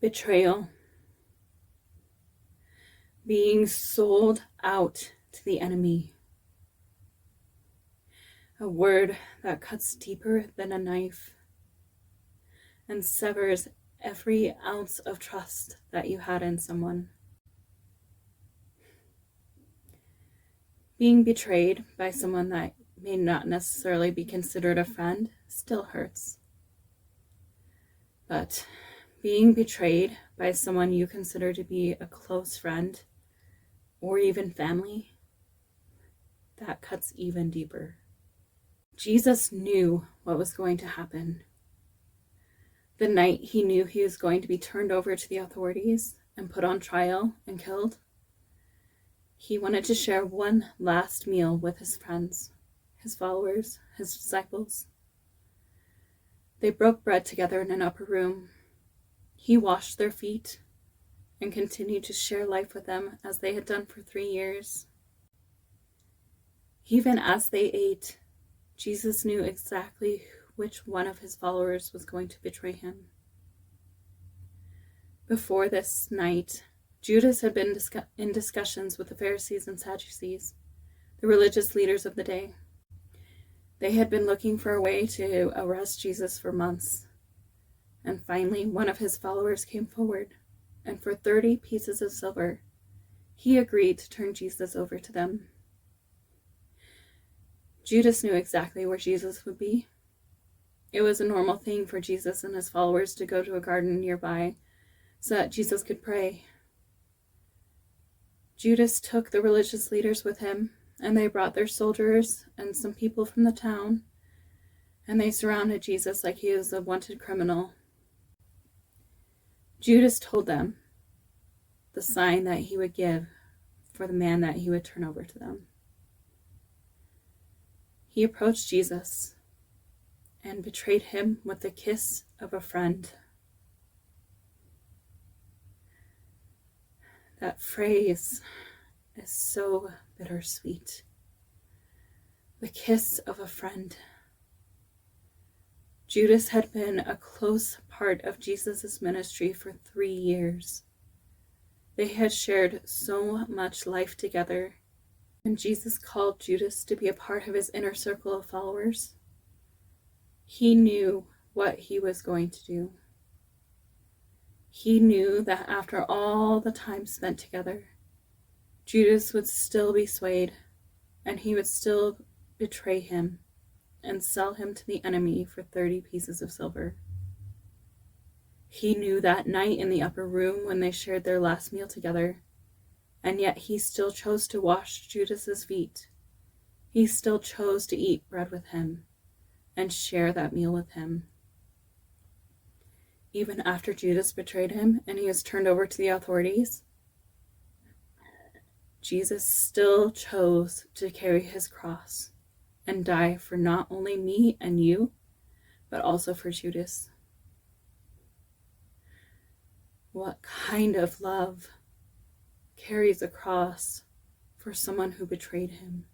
Betrayal. Being sold out to the enemy. A word that cuts deeper than a knife and severs every ounce of trust that you had in someone. Being betrayed by someone that may not necessarily be considered a friend still hurts. But being betrayed by someone you consider to be a close friend or even family, that cuts even deeper. Jesus knew what was going to happen. The night he knew he was going to be turned over to the authorities and put on trial and killed, he wanted to share one last meal with his friends, his followers, his disciples. They broke bread together in an upper room. He washed their feet and continued to share life with them as they had done for 3 years. Even as they ate, Jesus knew exactly which one of his followers was going to betray him. Before this night, Judas had been in discussions with the Pharisees and Sadducees, the religious leaders of the day. They had been looking for a way to arrest Jesus for months. And finally, one of his followers came forward, and for 30 pieces of silver, he agreed to turn Jesus over to them. Judas knew exactly where Jesus would be. It was a normal thing for Jesus and his followers to go to a garden nearby so that Jesus could pray. Judas took the religious leaders with him, and they brought their soldiers and some people from the town, and they surrounded Jesus like he was a wanted criminal. Judas told them the sign that he would give for the man that he would turn over to them. He approached Jesus and betrayed him with the kiss of a friend. That phrase is so bittersweet. The kiss of a friend. Judas had been a close part of Jesus' ministry for 3 years. They had shared so much life together. When Jesus called Judas to be a part of his inner circle of followers, he knew what he was going to do. He knew that after all the time spent together, Judas would still be swayed, and he would still betray him and sell him to the enemy for 30 pieces of silver. He knew that night in the upper room when they shared their last meal together, and yet he still chose to wash Judas's feet. He still chose to eat bread with him and share that meal with him. Even after Judas betrayed him and he was turned over to the authorities, Jesus still chose to carry his cross and die for not only me and you, but also for Judas. What kind of love carries a cross for someone who betrayed him?